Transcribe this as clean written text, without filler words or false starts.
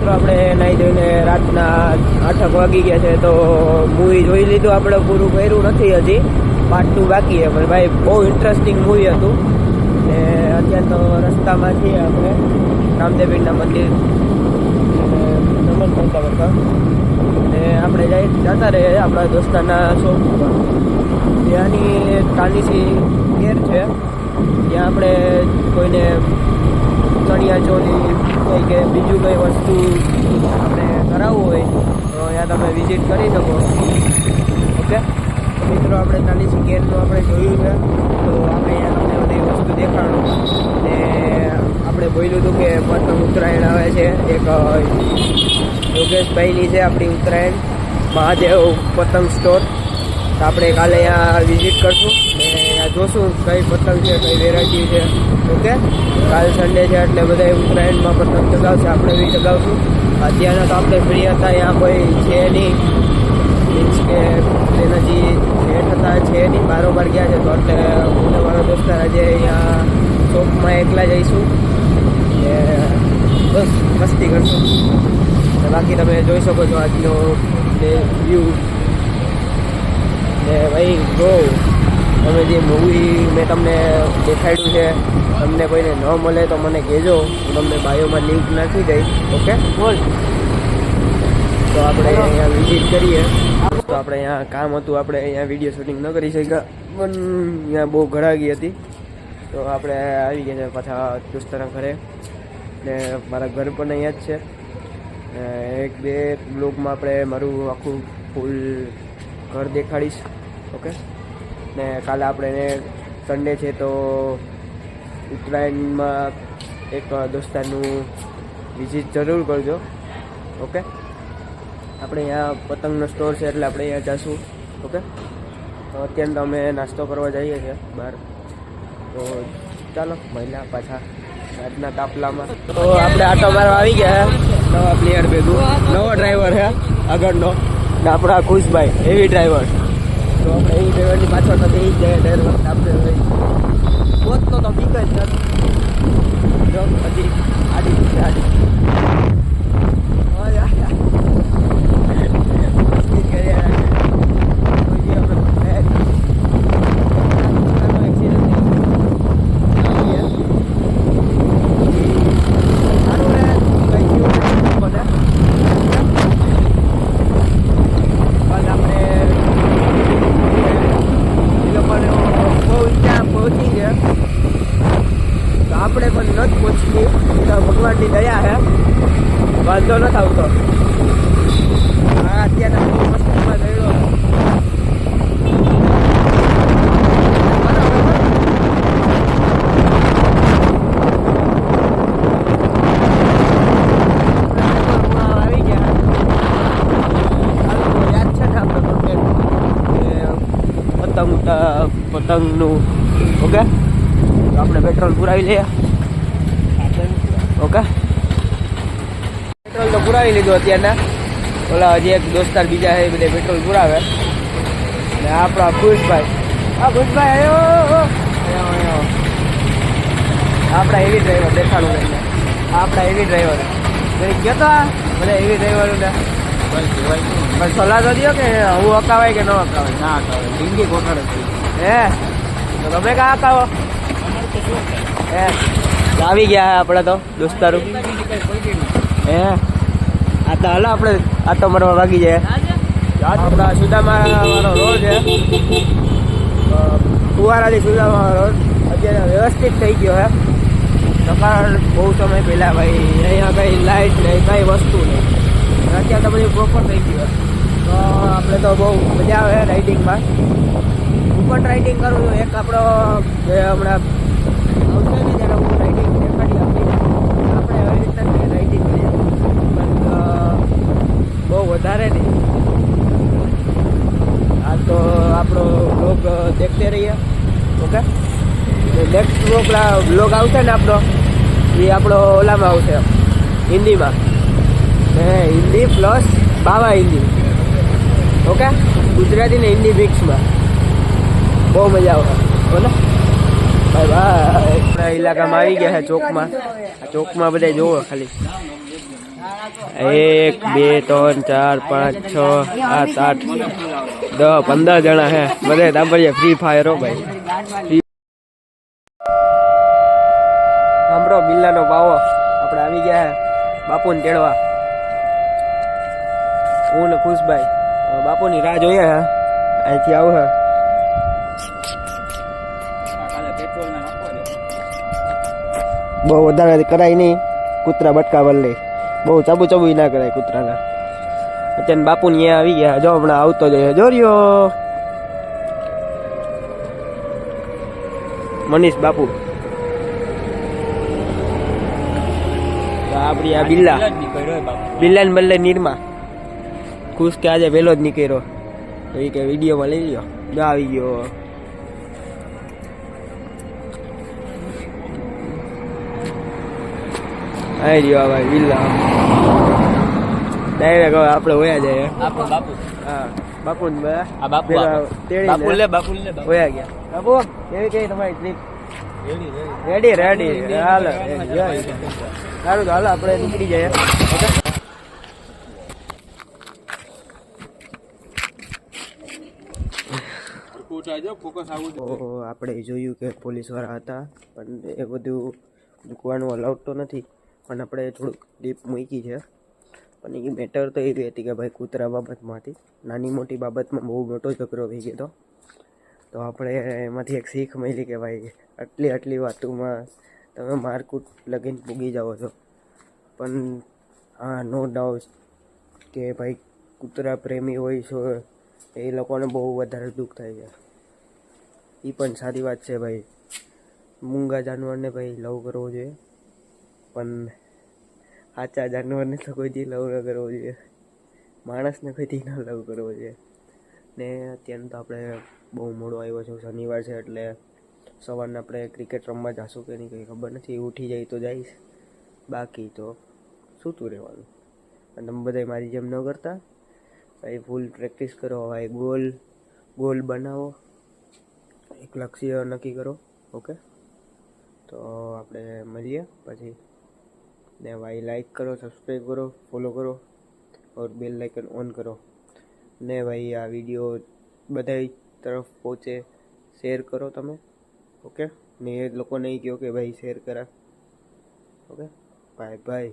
મિત્રો આપણે નાહી ધોઈને રાતના 8 વાગી ગયા છે તો મૂવી જોઈ લીધું આપણે પૂરું કર્યું નથી હજી પાર્ટ 2 બાકી છે પણ ભાઈ બહુ ઇન્ટરેસ્ટિંગ મૂવી હતું ને અત્યારે તો રસ્તામાં છીએ આપણે રામદેવપીરના મંદિર નમન કરતા કરતા ને આપણે જતા રહીએ આપણા દોસ્તારના શોપ ઉપર ત્યાંની કાલીસી ઘેર છે ત્યાં આપણે કોઈને ચણિયા ચોલી કોઈ કે બીજું કંઈ વસ્તુ આપણે કરાવવું હોય તો ત્યાં તમે વિઝિટ કરી શકો ઓકે મિત્રો આપણે ચાલીસી ઘેરનું આપણે જોયું છે તો આપણે અહીંયા તમને બધી વસ્તુ દેખાડું ને આપણે બોલ્યું હતું કે પતંગ ઉત્તરાયણ આવે છે એક યોગેશભાઈની છે આપણી ઉત્તરાયણ મહાદેવ પતંગ સ્ટોર તો આપણે કાલે અહીંયા વિઝિટ કરશું ને અહીંયા જોશું કઈ પતંગ છે કઈ વેરાયટી છે ઓકે કાલ સન્ડે છે એટલે બધા ઉત્તરાયણમાં પતંગ ચગાવશે આપણે બી ચગાવશું અત્યારના તો આપણે ફ્રી હતા અહીંયા કોઈ છે નહીં મીન્સ કે એનાથી સેટ હતા છે નહીં બારોબાર ગયા છે તો એટલે હું મારા દોસ્તાર આજે અહીંયા શોપમાં એકલા જઈશું ને બસ મસ્તી કરશું બાકી તમે જોઈ શકો છો આજનો વ્યૂ ને ભાઈ જો તમે જે મૂવી મેં તમને દેખાડ્યું છે તમને કોઈને ન મળે તો મને કહેજો હું તમને બાયોમાં લિંક નાખી દઈશ ઓકે બોલ તો આપણે અહીંયા વિઝિટ કરીએ તો આપણે અહીંયા કામ હતું આપણે અહીંયા વિડીયો શૂટિંગ ન કરી શક્યા પણ અહીંયા બહુ ઘડાગી હતી તો આપણે આવી ગયા છે પાછા દોસ્તારના ઘરે ને મારા ઘર પણ અહીંયા જ છે એક બે બ્લોગમાં આપણે મારું આખું ફૂલ ઘર દેખાડીશ ઓકે ને કાલે આપણે સન્ડે છે તો ઉત્તરાયણમાં એક દોસ્તારનું વિઝિટ જરૂર કરજો ઓકે આપણે અહીંયા પતંગનો સ્ટોર છે એટલે આપણે અહીંયા જઈશું ઓકે તો અત્યારે તો અમે નાસ્તો કરવા જઈએ છીએ બહાર તો ચાલો મહિના પાછા આજના તાપલામાં તો આપણે આટો મારવા આવી ગયા નવા પ્લેયર ભેગું નવો ડ્રાઈવર છે આગળનો ને આપણા ખુશભાઈ હેવી ડ્રાઈવર તો આપણે હેવી ડ્રાઈવરની પાછળ તો થઈ જ જાય દર વખત આપણે પહોંચતો તો બીક જ નથી જો હજી આડી આડી આપણે પણ નથી પહોંચી ભગવાનની દયા છે વાંધો નથી આવતો અત્યારના મસ્તીમાં ગયેલો આવી ગયા યાદ છે ને આપણે પતંગનું ઓકે તો આપણે પેટ્રોલ પુરાવી લઈએ ઓકે પેટ્રોલ તો પુરાવી લીધું અત્યારના ઓલા હજી એક દોસ્તાર બીજા છે બધે પેટ્રોલ પુરાવે ને આપણા ખુશભાઈ આવ્યો આપણા હેવી ડ્રાઈવર દેખાડું એટલે આપણા હેવી ડ્રાઈવર કહેતો બધા હેવી ડ્રાઈવરોને પણ સલાહ તો દો કે હું અકાવાય કે ન અકાવાય ના અકાવાય જિંદગી ગોઠાડે હે તો તમે કાં અકાવો હે આવી ગયા હે આપણે તો દોસ્તારો હે આ તો હાલો આપણે આટો મારવા વાગી જાય આપણા સુદામા વાળો રોડ છે ફુવારાથી સુદામા રોડ અત્યારે વ્યવસ્થિત થઈ ગયો હે નકાર બહુ સમય પહેલાં ભાઈ અહીંયા કંઈ લાઇટ નહીં કંઈ વસ્તુ નહીં અત્યારે તો બધું પ્રોપર થઈ ગયું તો આપણે તો બહુ મજા આવે રાઇડિંગમાં હું પણ રાઇડિંગ કરું છું એક આપણો હમણાં આવશે ને ત્યારે હું રાઇડિંગ દેખાડી આપી આપણે એવી રીતના રાઇડિંગ કરીએ પણ બહુ વધારે નહીં આ તો આપણો બ્લોગ દેખતે રહીએ ઓકે નેક્સ્ટ બ્લોગ આવશે ને આપણો એ આપણો ઓલામાં આવશે હિન્દીમાં હિન્દી પ્લસ બાવા હિન્દી ઓકે ગુજરાતી ને હિન્દી મિક્સમાં બહુ મજા આવે બોલો બાય બાય આપણા ઇલાકામાં આવી ગયા છે ચોકમાં આ ચોકમાં બધા જોવો ખાલી 1 2 3 4 5 6 7 8 10 15 જણા હે બધે તાપડીએ ફ્રી ફાયર હો ભાઈ. સાંભળો બિલ્લાનો બાવો આપણે આવી ગયા બાપુને તેડવા. હું ને ખુશભાઈ બાપુની રાહ જોઈએ હે અહીંથી આવું હે. બહુ વધારે કરાય નહીં કૂતરા બટકા બદલે બહુ ચાબુ ચાબુ ના કરાય કૂતરાના. અત્યારે બાપુ ને અહીંયા આવી ગયા જો હમણાં આવતો જઈએ જોરિયો મનીષ બાપુ. આપડી આ બિલ્લા બિલ્લા ને બદલે નીરમા ખુશ કે આજે વહેલો જ નીકળ્યો તો એ કે વિડીયોમાં લઈ લ્યો જો આવી ગયો. આવી રહ્યો ભાઈ બિલ્લા ડાયરેક્ટ આપણે હોયા જાય આપણો બાપુ. હા બાપુ ને આ બાપુ બાપુ લે હોયા ગયા. બાપુ કેવી કઈ તમારી ટ્રીપ? રેડી રેડી હાલો સારું તો હાલો આપણે નીકળી જઈએ. આપણે જોયું કે પોલીસ વાળા હતા પણ એ બધું મૂકવાનું અલાઉડ તો નથી પણ આપણે થોડુંક ડીપ મૂકી છે. પણ એ મેટર તો એવી હતી કે ભાઈ કૂતરા બાબતમાંથી નાની મોટી બાબતમાં બહુ મોટો ઝઘડો થઈ ગયો તો આપણે એમાંથી એક શીખ મળી કે ભાઈ આટલી વાતોમાં તમે મારકૂટ લગીને પૂગી જાઓ છો. પણ હા નો ડાઉટ કે ભાઈ કૂતરા પ્રેમી હોય છો એ લોકોને બહુ વધારે દુઃખ થાય છે. એ પણ સારી વાત છે ભાઈ. મૂંગા જાનવરને ભાઈ લવ કરવો જોઈએ પણ સાચા જાનવરને તો કોઈથી લવ ન કરવો જોઈએ. માણસને કોઈથી ન લવ કરવો જોઈએ. ને અત્યારે તો આપણે બહુ મોડો આવ્યો છે શનિવાર છે એટલે સવારના આપણે ક્રિકેટ રમવા જઈશું કે નહીં કંઈ ખબર નથી. ઉઠી જાય તો જઈશ બાકી તો સૂતું રહેવાનું. અને તમે બધા મારી જેમ ન કરતા ભાઈ ફૂલ પ્રેક્ટિસ કરો ભાઈ. ગોલ બનાવો એક લક્ષ્ય નક્કી કરો. ઓકે તો આપણે મળીએ પછી ને ભાઈ લાઈક કરો સબસ્ક્રાઈબ કરો ફોલો કરો ઓર બેલ આઇકન ઓન કરો ને ભાઈ આ વિડીયો બધા તરફ પહોંચે શેર કરો તમે. ઓકે ને એ લોકો નહીં કહો કે ભાઈ શેર કરા. Okay bye bye.